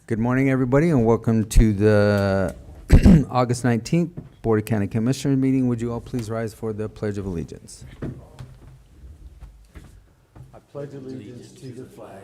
Good morning, everybody, and welcome to the August 19th Board of County Commissioners meeting. Would you all please rise for the Pledge of Allegiance? I pledge allegiance to the flag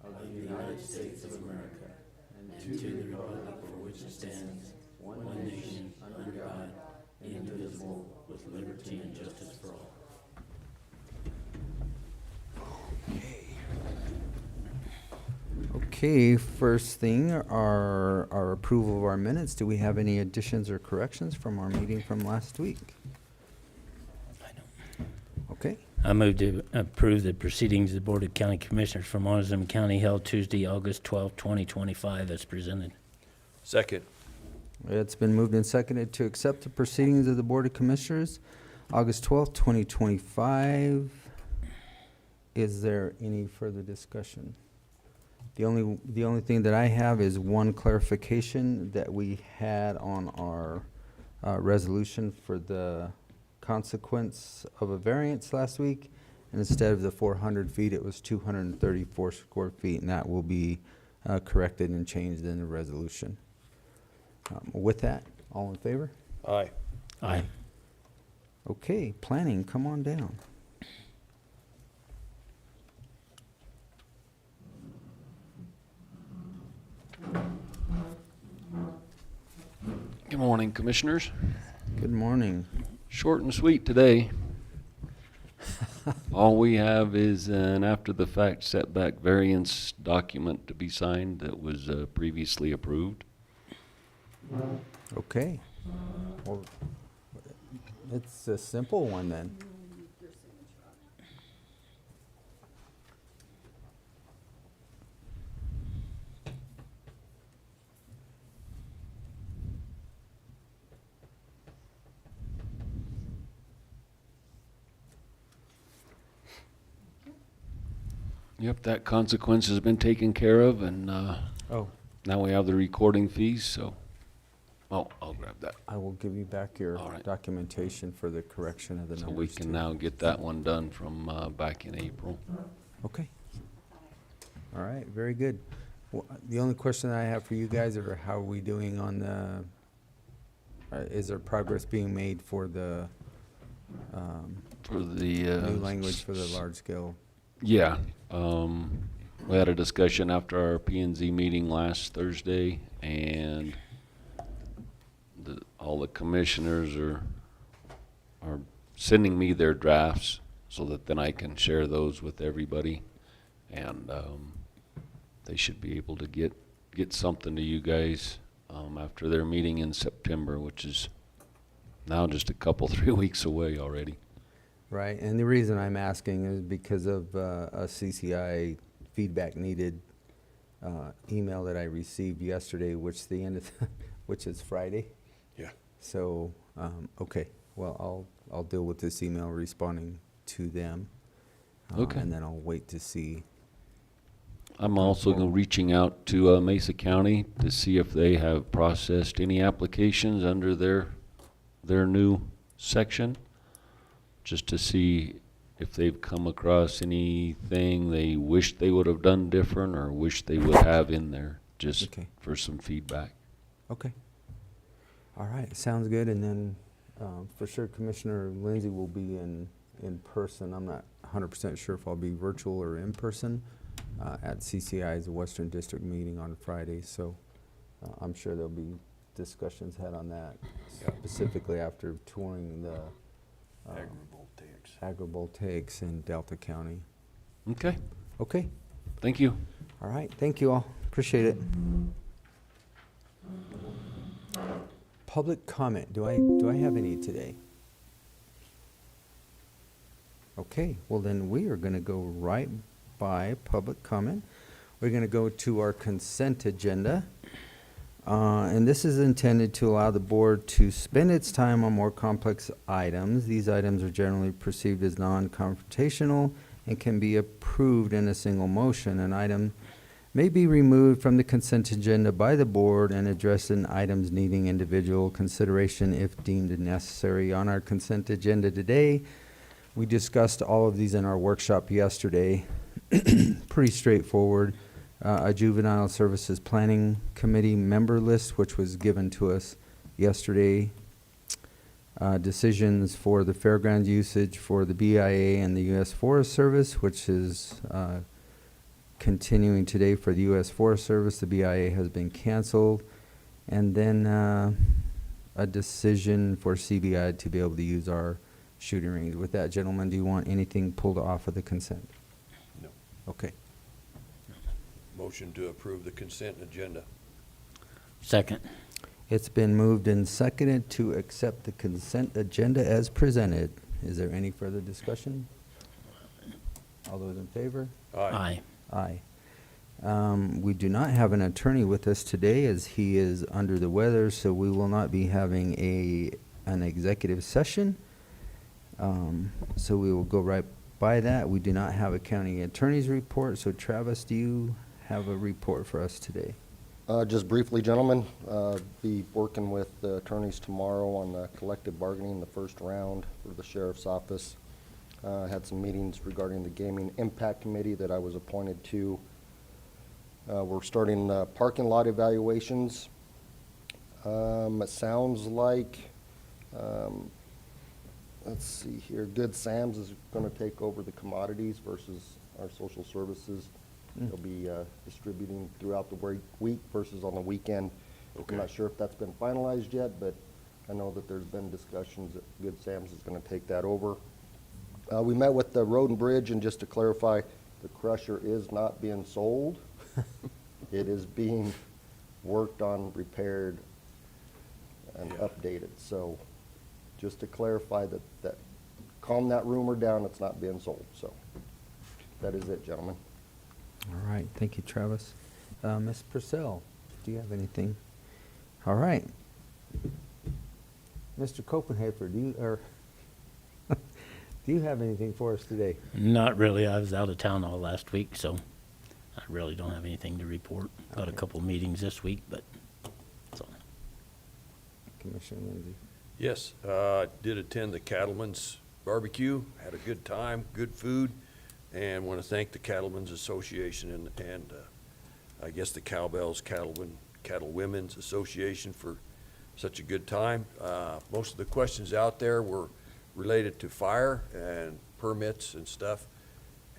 of the United States of America and to the republic for which it stands, one nation, under God, indivisible, with liberty and justice for all. Okay, first thing, our approval of our minutes. Do we have any additions or corrections from our meeting from last week? I don't. Okay, I move to approve the proceedings of the Board of County Commissioners for Montezuma County held Tuesday, August 12, 2025 as presented. Second. it's been moved and seconded to accept the proceedings of the Board of Commissioners, August 12th, 2025. Is there any further discussion? The only thing that I have is one clarification that we had on our resolution for the consequence of a variance last week. And instead of the 400 feet, it was 234 square feet, and that will be corrected and changed in the resolution. With that, all in favor? Aye. Aye. Okay, planning, come on down. Good morning, Commissioners. Good morning. Short and sweet today. All we have is an after-the-fact setback variance document to be signed that was previously approved. Okay. Well, it's a simple one then. Yep, that consequence has been taken care of, and Oh, now we have the recording fees, so, I'll grab that. I will give you back your All right. documentation for the correction of the So numbers. we can too. now get that one done from back in April. Okay. All right, very good. Well, the only question I have for you guys are how are we doing on the, is there progress being made for the For the new language for the large scale? Yeah, we had a discussion after our P&Z meeting last Thursday, and all the commissioners are sending me their drafts so that then I can share those with everybody, and they should be able to get something to you guys after their meeting in September, which is now just a couple, 3 weeks away already. Right, and the reason I'm asking is because of a CCI feedback needed email that I received yesterday, which which is Friday. Yeah. So, okay, well, I'll deal with this email responding to them. Okay. And then I'll wait to see. I'm also reaching out to Mesa County to see if they have processed any applications under their new section, just to see if they've come across anything they wish they would have done different or wish they would have in there, just Okay. for some feedback. Okay. All right, sounds good. And then for sure Commissioner Lindsay will be in person. I'm not 100% sure if I'll be virtual or in person at CCI's Western District meeting on Friday. So I'm sure there'll be discussions had on that, specifically after touring the agrivoltaics in Delta County. Okay, Okay. thank you. All right. Thank you all. Appreciate it. Public comment. Do I have any today? Okay. Well, then we are going to go right by public comment. We're going to go to our consent agenda. And this is intended to allow the board to spend its time on more complex items. These items are generally perceived as non-confrontational and can be approved in a single motion. An item may be removed from the consent agenda by the board and addressed in items needing individual consideration if deemed necessary. On our consent agenda today, we discussed all of these in our workshop yesterday. Pretty straightforward. a Juvenile Services Planning Committee member list, which was given to us yesterday. Decisions for the fairgrounds usage for the BIA and the U.S. Forest Service, which is continuing today for the U.S. Forest Service. The BIA has been canceled. And then a decision for CBI to be able to use our shooting range. With that, gentlemen, do you want anything pulled off of the consent? No. Okay. Motion to approve the consent agenda. Second. It's been moved and seconded to accept the consent agenda as presented. Is there any further discussion? All those in favor? Aye. Aye. We do not have an attorney with us today as he is under the weather, so we will not be having an executive session. So we will go right by that. We do not have a county attorney's report. So Travis, do you have a report for us today? Just briefly, gentlemen, be working with the attorneys tomorrow on the collective bargaining, the first round for the sheriff's office. Had some meetings regarding the gaming impact committee that I was appointed to. We're starting parking lot evaluations. It sounds like, let's see here, Good Sam's is going to take over the commodities versus our social services. They'll be distributing throughout the week versus on the weekend. Okay. I'm not sure if that's been finalized yet, but I know that there's been discussions that Good Sam's is going to take that over. We met with the Road and Bridge, and just to clarify, the crusher is not being sold. It is being worked on, repaired, and Yeah. updated. So just to clarify that calm that rumor down, it's not being sold. So that is it, gentlemen. All right, thank you, Travis. Ms. Purcell, do you have anything? All right. Mr. Copenhaver, do you have anything for us today? Not really. I was out of town all last week, so I really don't have anything to report. Got a Okay. couple meetings this week, but that's all. Commissioner Lindsay? Yes, did attend the Cattlemen's Barbecue, had a good time, good food, and want to thank the Cattlemen's Association and I guess the Cowbells Cattle Women's Association for such a good time. Most of the questions out there were related to fire and permits and stuff.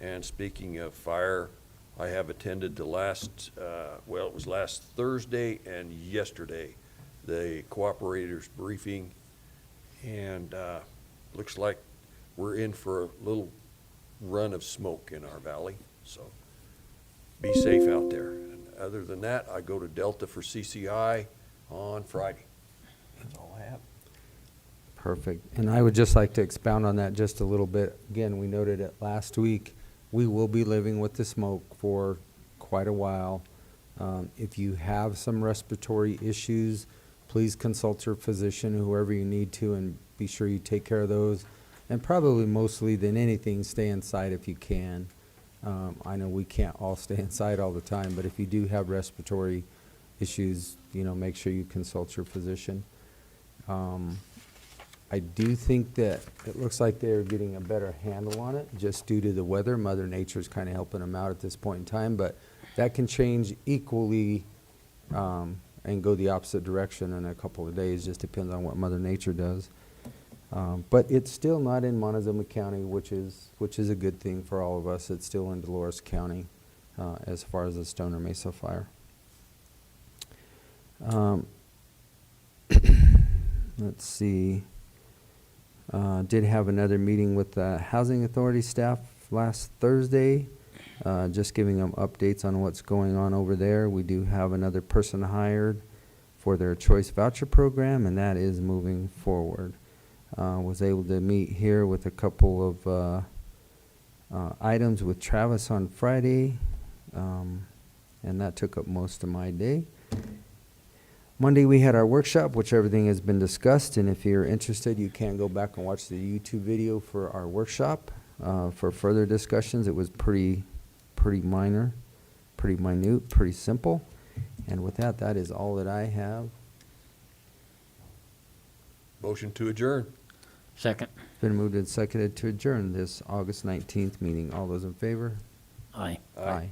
And speaking of fire, I have attended the last, it was last Thursday and yesterday, the cooperators briefing. And looks like we're in for a little run of smoke in our valley, so be safe out there. And other than that, I go to Delta for CCI on Friday. That's all I have. Perfect. And I would just like to expound on that just a little bit. Again, we noted it last week. We will be living with the smoke for quite a while. If you have some respiratory issues, please consult your physician, whoever you need to, and be sure you take care of those. And probably mostly than anything, stay inside if you can. I know we can't all stay inside all the time, but if you do have respiratory issues, make sure you consult your physician. I do think that it looks like they're getting a better handle on it just due to the weather. Mother Nature's kind of helping them out at this point in time, but that can change equally and go the opposite direction in a couple of days. Just depends on what Mother Nature does. But it's still not in Montezuma County, which is a good thing for all of us. It's still in Dolores County as far as the Stoner Mesa fire. Let's see. Did have another meeting with the Housing Authority staff last Thursday, just giving them updates on what's going on over there. We do have another person hired for their choice voucher program, and that is moving forward. Was able to meet here with a couple of items with Travis on Friday, and that took up most of my day. Monday we had our workshop, which everything has been discussed, and if you're interested, you can go back and watch the YouTube video for our workshop for further discussions. It was pretty minor, pretty minute, pretty simple. And with that, that is all that I have. Motion to adjourn. Second. Been moved and seconded to adjourn this August 19th meeting. All those in favor? Aye. Aye.